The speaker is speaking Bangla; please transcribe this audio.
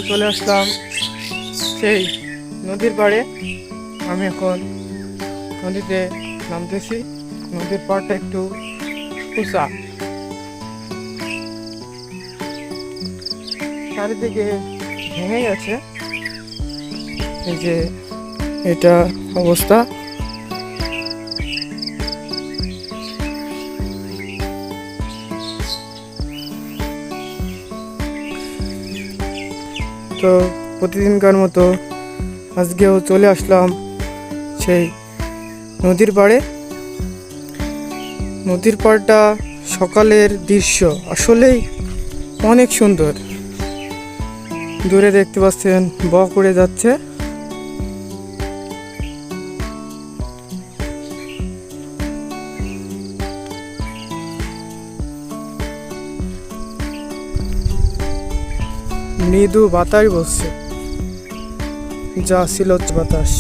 চলে আসলাম সেই নদীর পাড়ে। আমি এখন নদীতে নামতেছি। নদীর পাড়টা একটু উঁচা, চারিদিকে ভেঙে গেছে। এই যে এটা অবস্থা। তো প্রতিদিনকার মতো আজকেও চলে আসলাম সেই নদীর পাড়ে। নদীর পাড়টা সকালের দৃশ্য আসলেই অনেক সুন্দর। দূরে দেখতে পাচ্ছেন বক উড়ে যাচ্ছে। মৃদু বাতাস বসছে, যা ছিল বাতাস।